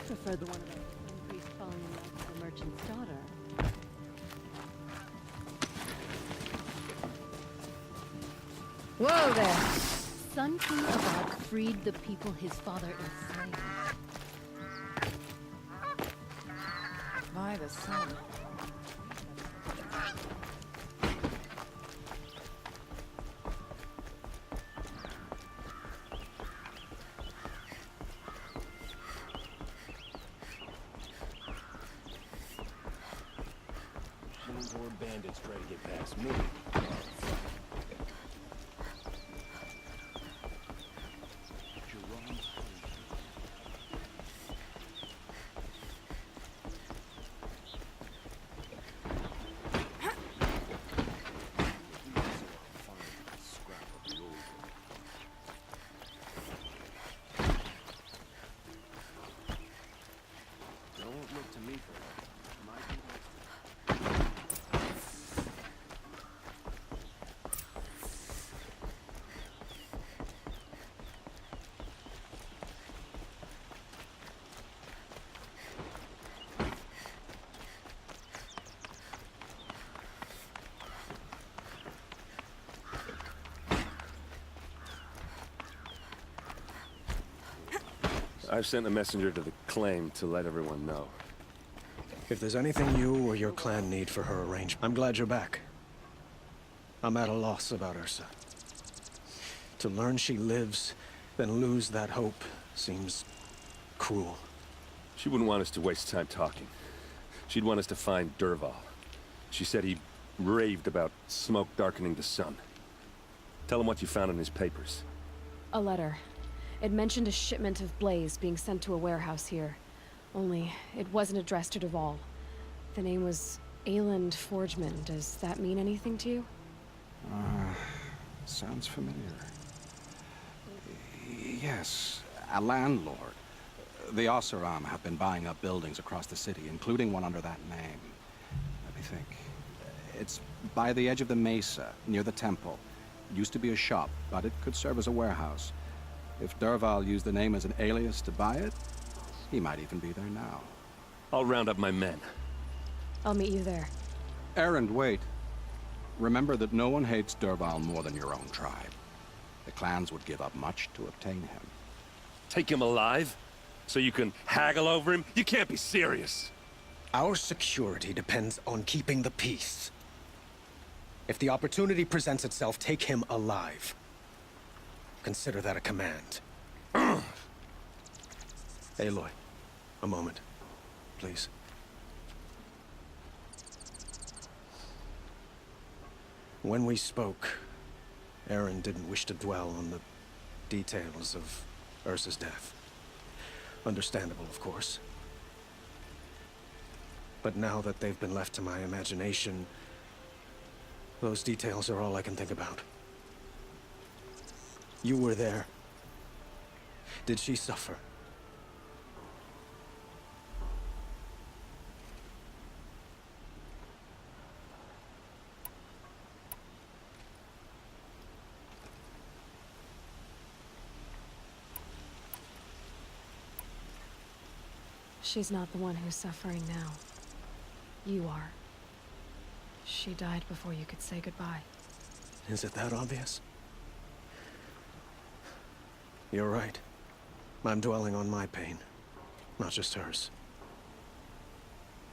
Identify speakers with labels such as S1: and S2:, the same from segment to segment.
S1: prefer the one about the young priest falling in love with the merchant's daughter. Whoa there! Sun King Abad freed the people his father enslaved.
S2: By the sun.
S3: More bandits try to get past me. Don't look to me for that.
S4: I've sent a messenger to the claim to let everyone know.
S5: If there's anything you or your clan need for her arrangement, I'm glad you're back. I'm at a loss about Ursa. To learn she lives, then lose that hope, seems cruel.
S4: She wouldn't want us to waste time talking. She'd want us to find Dervahl. She said he raved about smoke darkening the sun. Tell him what you found in his papers.
S6: A letter. It mentioned a shipment of blaze being sent to a warehouse here. Only, it wasn't addressed to Dervahl. The name was Ayland Forgeman. Does that mean anything to you?
S7: Sounds familiar. Yes, a landlord. The Oseram have been buying up buildings across the city, including one under that name. Let me think. It's by the edge of the mesa, near the temple. It used to be a shop, but it could serve as a warehouse. If Dervahl used the name as an alias to buy it, he might even be there now.
S4: I'll round up my men.
S6: I'll meet you there.
S7: Erend, wait. Remember that no one hates Dervahl more than your own tribe. The clans would give up much to obtain him.
S4: Take him alive? So you can haggle over him? You can't be serious.
S5: Our security depends on keeping the peace. If the opportunity presents itself, take him alive. Consider that a command. Aloy, a moment, please. When we spoke, Aaron didn't wish to dwell on the details of Ursa's death. Understandable, of course. But now that they've been left to my imagination, those details are all I can think about. You were there. Did she suffer?
S6: She's not the one who's suffering now. You are. She died before you could say goodbye.
S5: Is it that obvious? You're right. I'm dwelling on my pain, not just hers.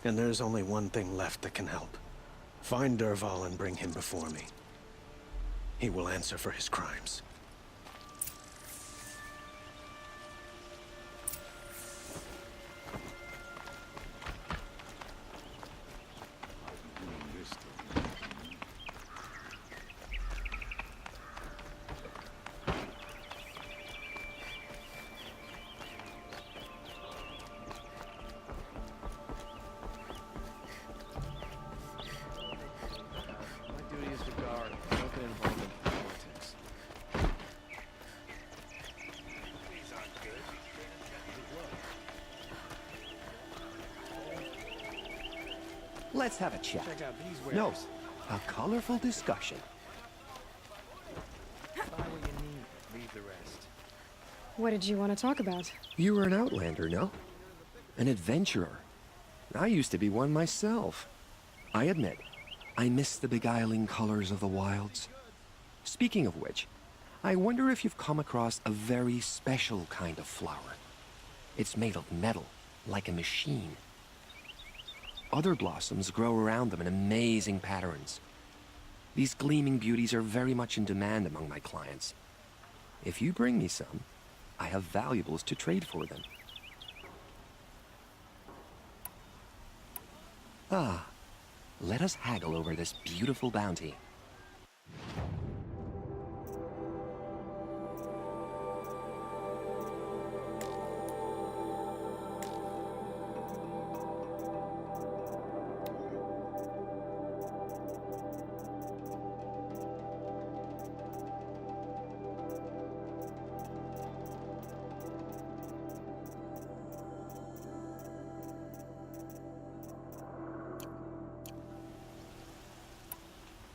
S5: And there's only one thing left that can help. Find Dervahl and bring him before me. He will answer for his crimes.
S3: Let's have a chat.
S4: Check out these wares.
S3: No, a colorful discussion.
S4: Buy what you need, leave the rest.
S6: What did you want to talk about?
S3: You were an outlander, no? An adventurer. I used to be one myself. I admit, I miss the beguiling colors of the wilds. Speaking of which, I wonder if you've come across a very special kind of flower. It's made of metal, like a machine. Other blossoms grow around them in amazing patterns. These gleaming beauties are very much in demand among my clients. If you bring me some, I have valuables to trade for them. Ah, let us haggle over this beautiful bounty.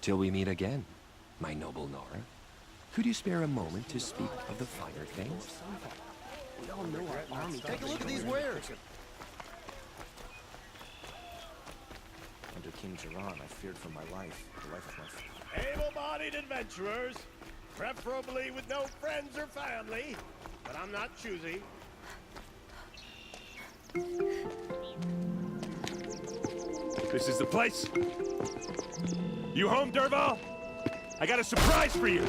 S3: Till we meet again, my noble Nora. Could you spare a moment to speak of the finer things? We all know our army.
S8: Take a look at these wares.
S3: Under King Jiran, I feared for my life, the life of my
S8: Able-bodied adventurers, preferably with no friends or family, but I'm not choosy.
S4: This is the place. You home, Dervahl? I got a surprise for you.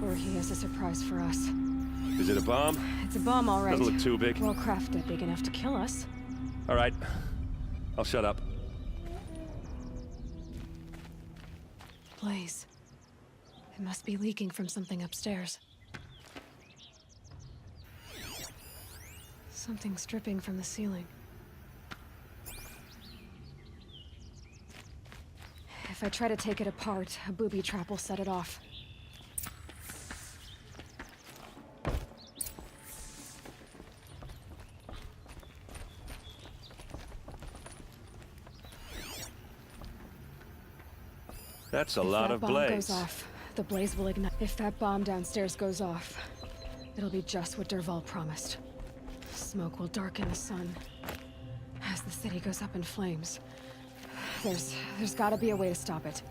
S6: Or he has a surprise for us.
S4: Is it a bomb?
S6: It's a bomb, all right.
S4: Doesn't look too big.
S6: Well crafted, big enough to kill us.
S4: All right. I'll shut up.
S6: Blaze. It must be leaking from something upstairs. Something's dripping from the ceiling. If I try to take it apart, a booby trap will set it off.
S4: That's a lot of
S6: If that bomb
S4: blaze.
S6: goes off, the blaze will ignite. If that bomb downstairs goes off, it'll be just what Dervahl promised. Smoke will darken the sun as the city goes up in flames. There's gotta be a way to stop it.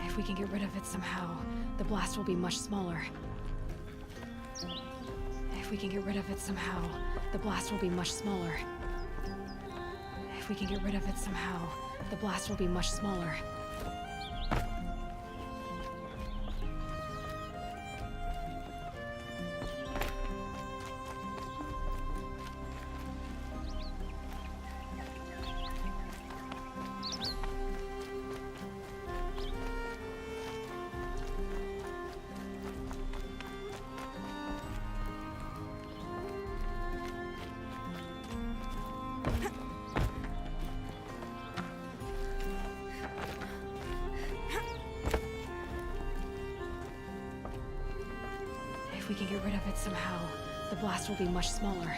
S6: If we can get rid of it somehow, the blast will be much smaller. If we can get rid of it somehow, the blast will be much smaller. If we can get rid of it somehow, the blast will be much smaller. If we can get rid of it somehow, the blast will be much smaller.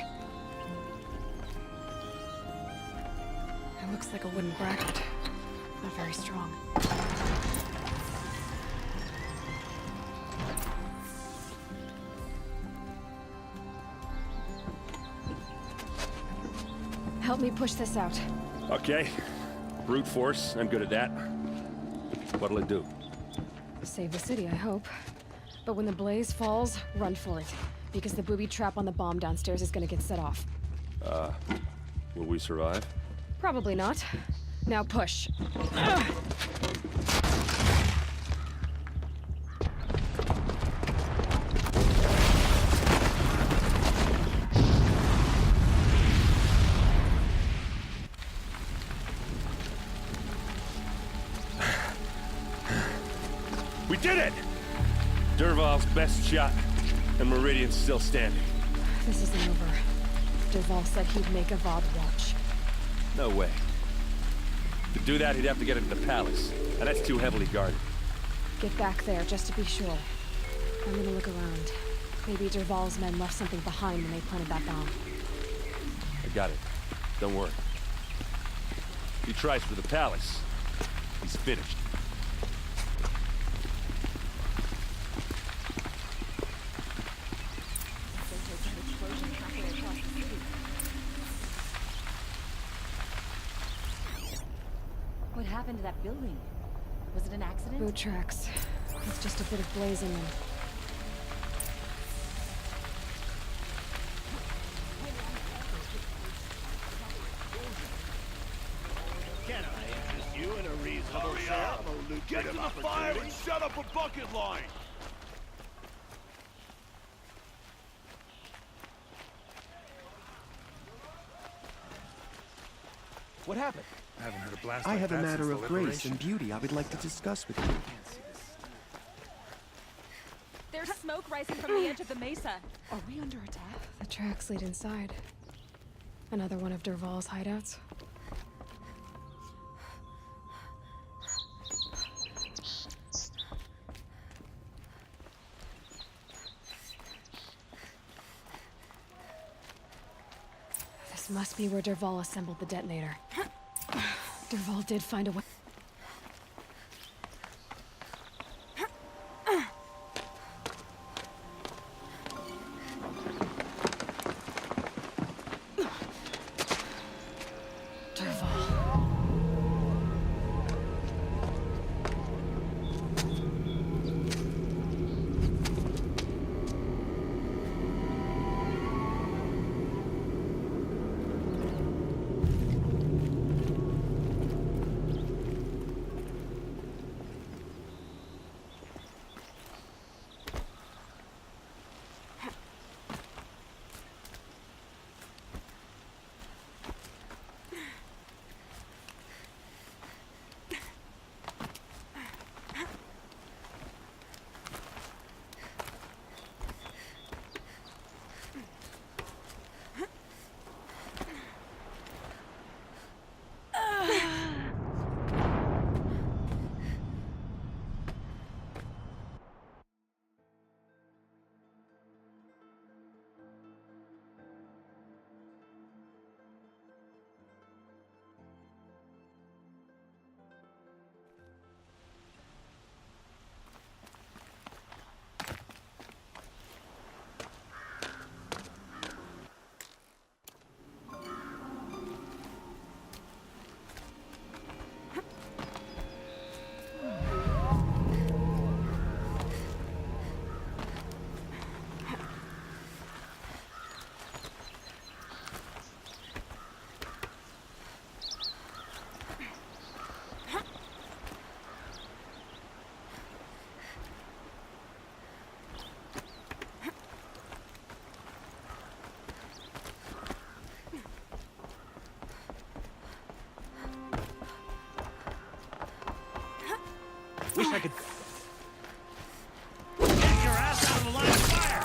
S6: It looks like a wooden bracket. Not very strong. Help me push this out.
S4: Okay. Brute force, I'm good at that. What'll it do?
S6: Save the city, I hope. But when the blaze falls, run for it. Because the booby trap on the bomb downstairs is gonna get set off.
S4: Will we survive?
S6: Probably not. Now push.
S4: did it! Dervahl's best shot, and Meridian's still standing.
S6: This isn't over. Dervahl said he'd make Avad watch.
S4: No way. To do that, he'd have to get into the palace, and that's too heavily guarded.
S6: Get back there, just to be sure. I'm gonna look around. Maybe Dervahl's men left something behind when they planted that bomb.
S4: I got it. Don't worry. If he tries for the palace, he's finished.
S9: What happened to that building? Was it an accident?
S6: Boot tracks. It's just a bit of blaze in them.
S8: Can I interest you in a reasonable share of a lucrative
S10: Get to the fire
S8: opportunity?
S10: and set up a bucket line!
S11: What happened?
S10: I haven't heard a blast
S3: I
S10: like
S3: have a
S10: that
S3: matter
S10: since
S3: of
S10: the
S3: grace
S10: liberation.
S3: and beauty I would like to discuss with you.
S9: There's smoke rising from the edge of the mesa.
S2: Are we under attack?
S6: The tracks lead inside. Another one of Dervahl's hideouts. This must be where Dervahl assembled the detonator. Dervahl did find a way.
S11: Wish I could...
S8: Get your ass out of the line of fire!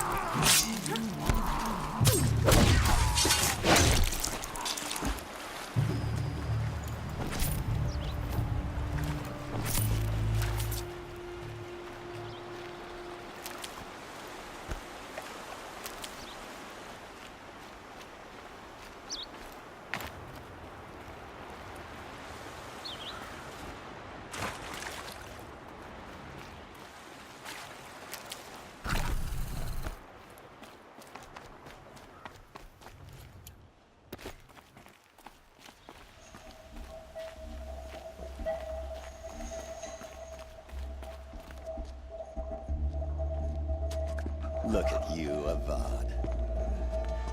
S12: Look at you, Avad.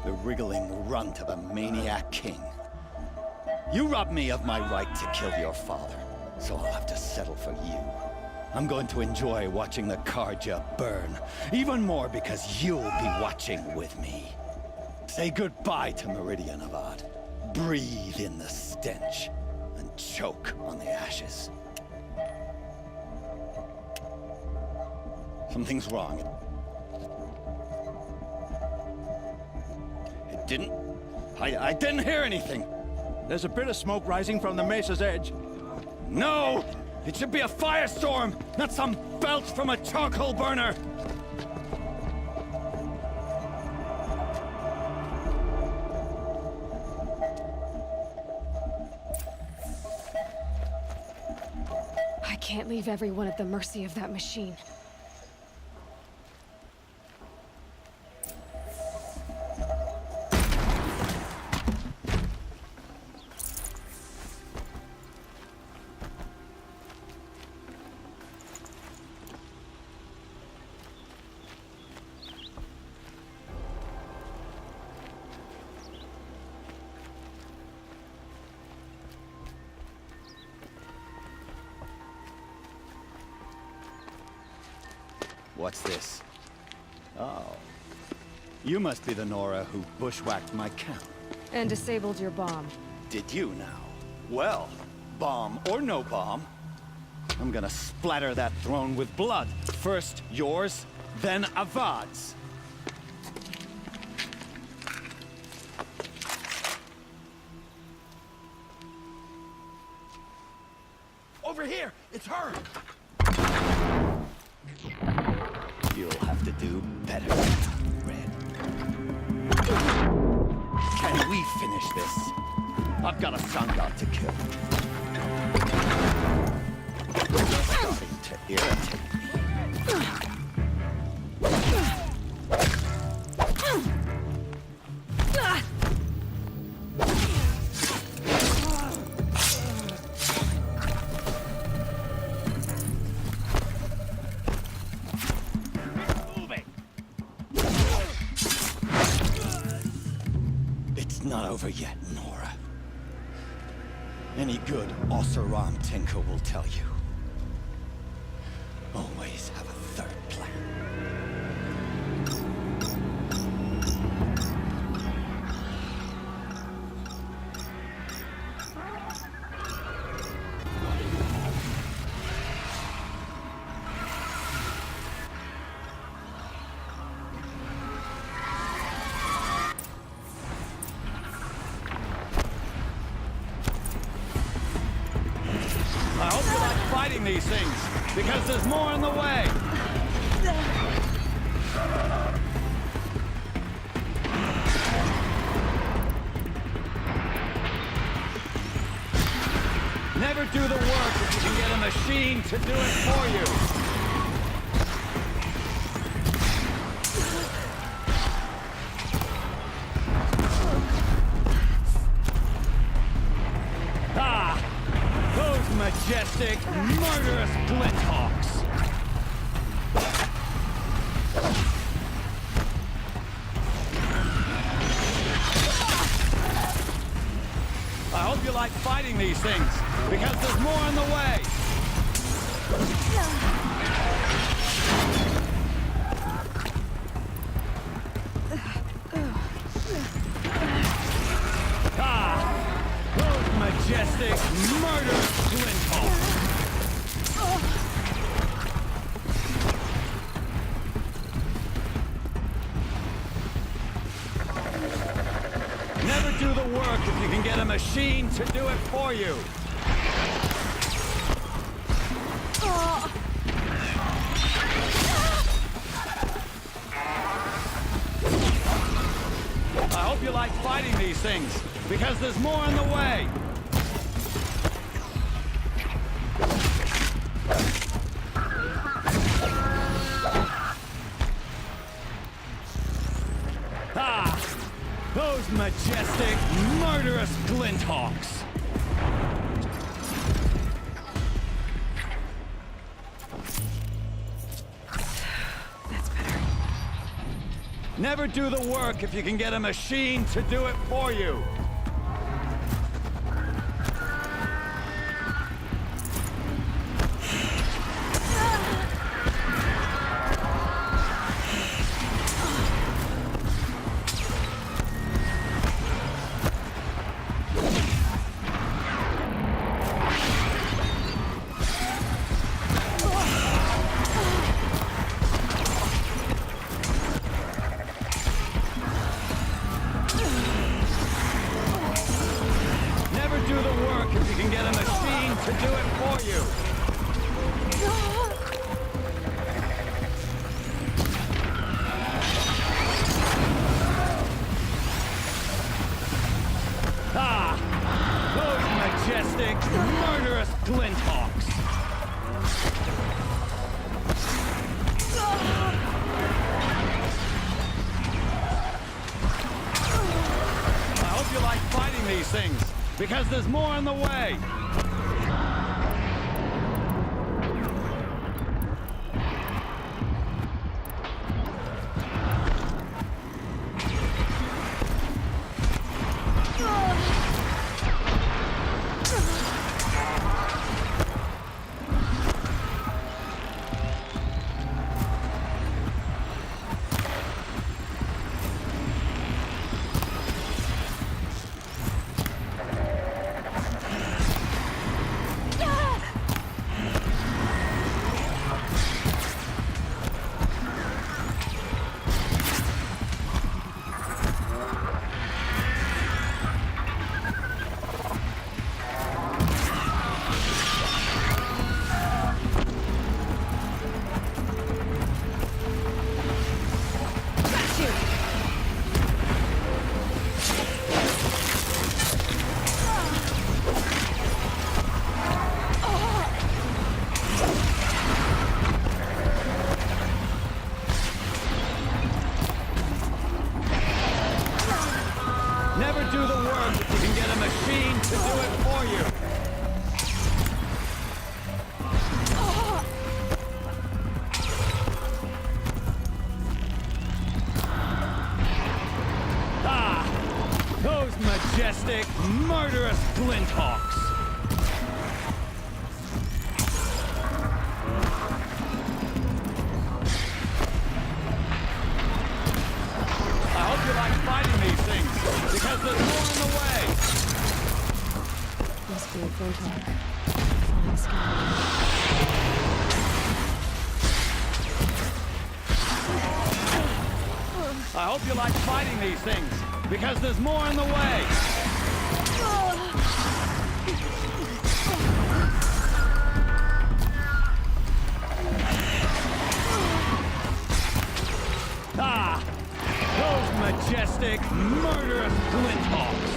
S12: The wriggling runt of a maniac king. You robbed me of my right to kill your father, so I'll have to settle for you. I'm going to enjoy watching the Karja burn, even more because you'll be watching with me. Say goodbye to Meridian, Avad. Breathe in the stench, and choke on the ashes. Something's wrong. It didn't... I didn't hear anything.
S10: There's a bit of smoke rising from the mesa's edge.
S12: No! It should be a firestorm, not some belch from a charcoal burner!
S6: I can't leave everyone at the mercy of that machine.
S12: What's this? Oh. You must be the Nora who bushwhacked my camp.
S6: And disabled your bomb.
S12: Did you now? Well, bomb or no bomb, I'm gonna splatter that throne with blood. First yours, then Avad's.
S10: Over here! It's her!
S12: You'll have to do better, Red. Can we finish this? I've got a sun god to kill. You're starting to irritate me. It's not over yet, Nora. Any good Oseram tinker will tell you. Always have a third plan.
S11: I hope you like fighting these things, because there's more in the way. Never do the work if you can get a machine to do it for you. Majestic, murderous glinthawks! I hope you like fighting these things, because there's more in the way! Those majestic, murderous glinthawks! Never do the work if you can get a machine to do it for you. I hope you like fighting these things, because there's more in the way. Those majestic, murderous glinthawks!
S6: That's better.
S11: Never do the work if you can get a machine to do it for you. do the work if you can get a machine to do it for you. Ah! Those majestic, murderous glinthawks! I hope you like fighting these things, because there's more on the way! Never do the work if you can get a machine to do it for you. Ah! Those majestic, murderous glinthawks! I hope you like fighting these things, because there's more in the way!
S6: Must be a glinthawk. Flying sky.
S11: I hope you like fighting these things, because there's more in the way! Ah! Those majestic, murderous glinthawks!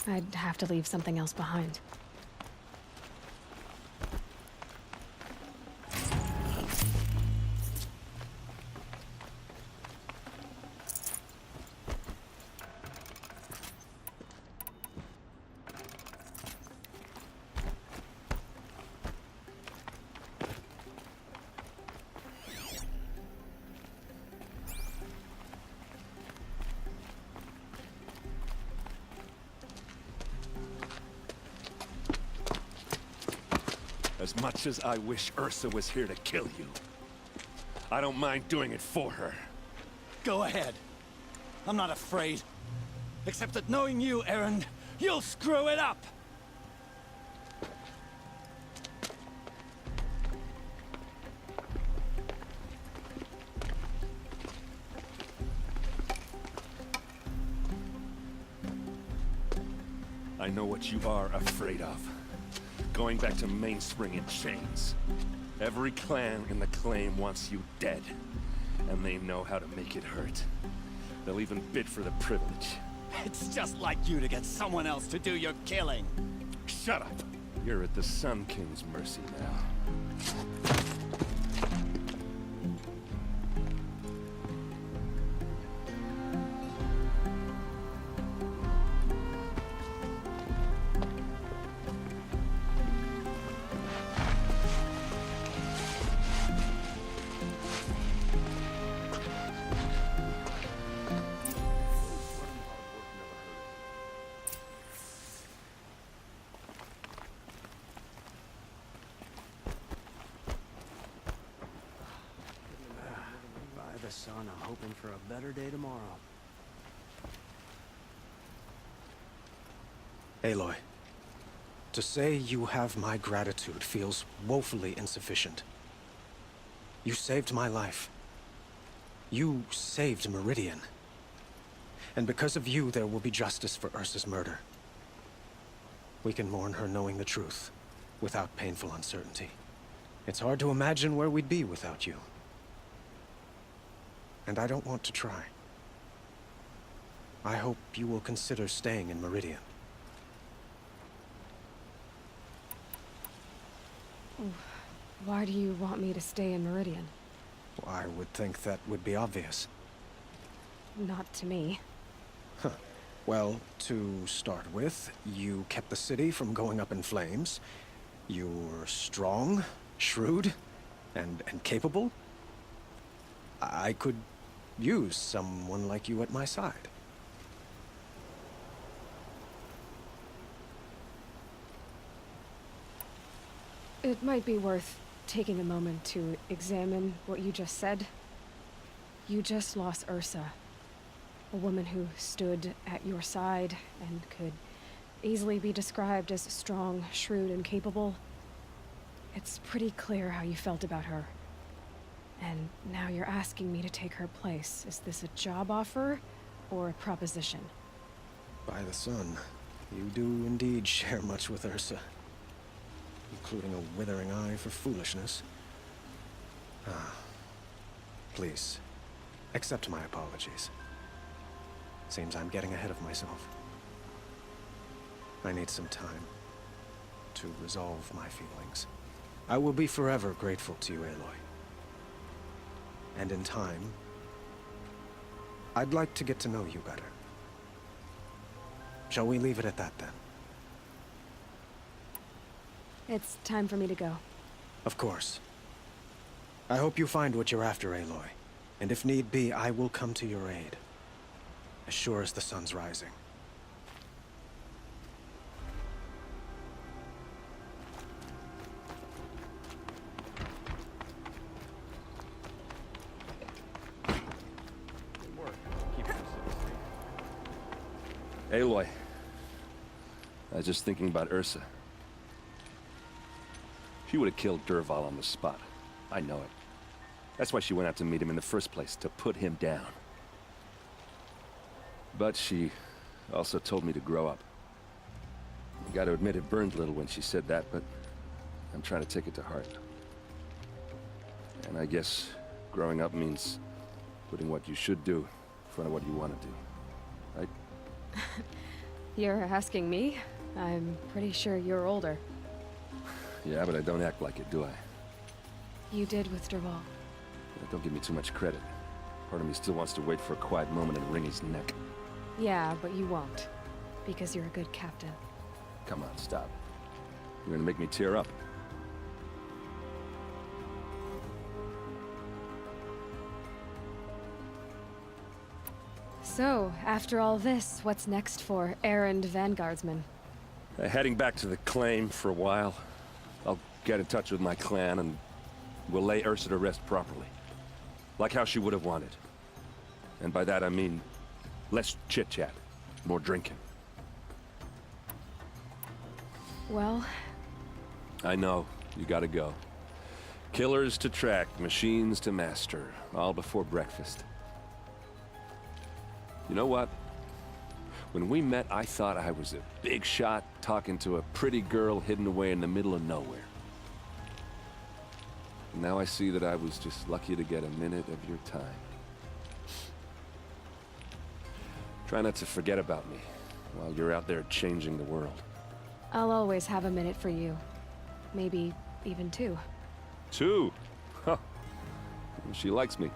S6: I'd have to leave something else behind.
S4: As much as I wish Ursa was here to kill you, I don't mind doing it for her.
S11: Go ahead. I'm not afraid. Except that knowing you, Aaron, you'll screw it up!
S4: I know what you are afraid of. Going back to Mainspring in chains. Every clan in the claim wants you dead. And they know how to make it hurt. They'll even bid for the privilege.
S11: It's just like you to get someone else to do your killing.
S4: Shut up! You're at the Sun King's mercy now.
S13: son, I'm hoping for a better day tomorrow.
S5: Aloy, to say you have my gratitude feels woefully insufficient. You saved my life. You saved Meridian. And because of you, there will be justice for Ursa's murder. We can mourn her knowing the truth, without painful uncertainty. It's hard to imagine where we'd be without you. And I don't want to try. I hope you will consider staying in Meridian.
S6: Why do you want me to stay in Meridian?
S5: Well, I would think that would be obvious.
S6: Not to me.
S5: Huh. Well, to start with, you kept the city from going up in flames. You were strong, shrewd, and capable. I could use someone like you at my side.
S6: It might be worth taking a moment to examine what you just said. You just lost Ursa. A woman who stood at your side and could easily be described as strong, shrewd, and capable. It's pretty clear how you felt about her. And now you're asking me to take her place. Is this a job offer or a proposition?
S5: By the sun, you do indeed share much with Ursa. Including a withering eye for foolishness. Please, accept my apologies. Seems I'm getting ahead of myself. I need some time to resolve my feelings. I will be forever grateful to you, Aloy. And in time, I'd like to get to know you better. Shall we leave it at that, then?
S6: It's time for me to go.
S5: Of course. I hope you find what you're after, Aloy. And if need be, I will come to your aid. As sure as the sun's rising.
S4: Aloy, I was just thinking about Ursa. She would have killed Dervahl on the spot. I know it. That's why she went out to meet him in the first place, to put him down. But she also told me to grow up. I gotta admit it burned a little when she said that, but I'm trying to take it to heart. And I guess growing up means putting what you should do in front of what you want to do. Right?
S6: You're asking me? I'm pretty sure you're older.
S4: Yeah, but I don't act like it, do I?
S6: You did with Dervahl.
S4: Yeah, don't give me too much credit. Part of me still wants to wait for a quiet moment and wring his neck.
S6: Yeah, but you won't. Because you're a good captain.
S4: Come on, stop. You're gonna make me tear up.
S6: So, after all this, what's next for errand vanguardsman?
S4: Heading back to the claim for a while. I'll get in touch with my clan and we'll lay Ursa to rest properly. Like how she would have wanted. And by that I mean less chit-chat, more drinking.
S6: Well...
S4: I know, you gotta go. Killers to track, machines to master, all before breakfast. You know what? When we met, I thought I was a big shot talking to a pretty girl hidden away in the middle of nowhere. And now I see that I was just lucky to get a minute of your time. Try not to forget about me while you're out there changing the world.
S6: I'll always have a minute for you. Maybe even two.
S4: Two? Huh. She likes me.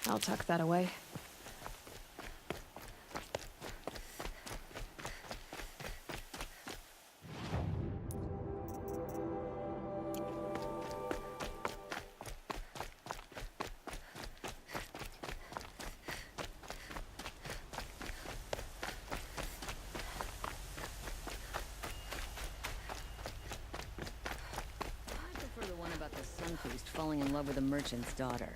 S6: I'll tuck that away.
S9: About the sun priest falling in love with a merchant's daughter.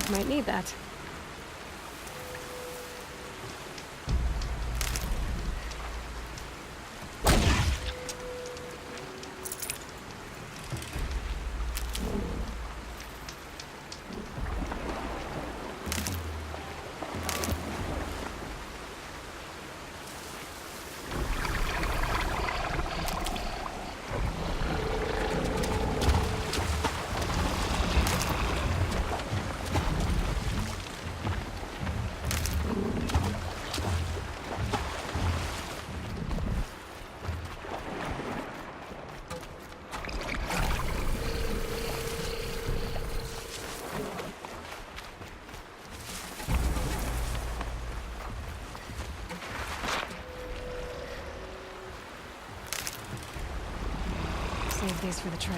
S6: Might need that. Save these for the trail.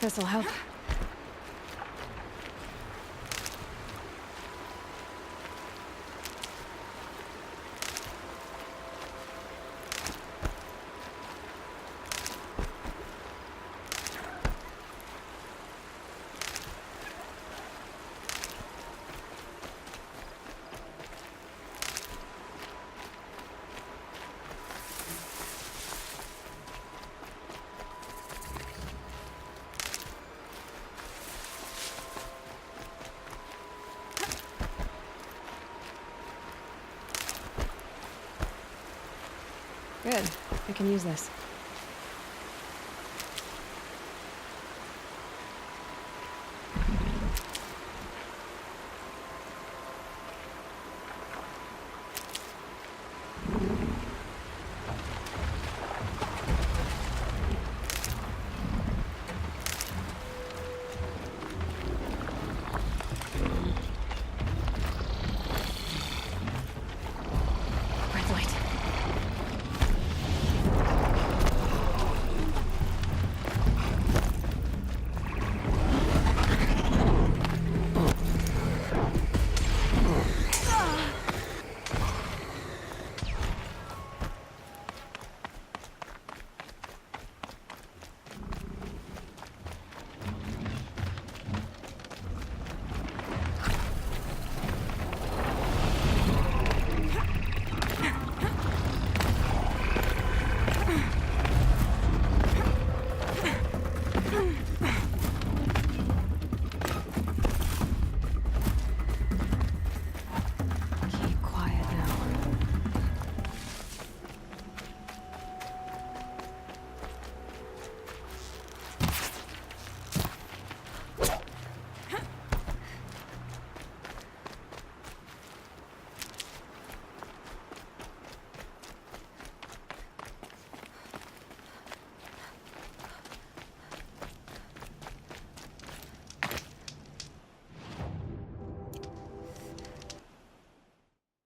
S6: This'll help. Good. I can use this.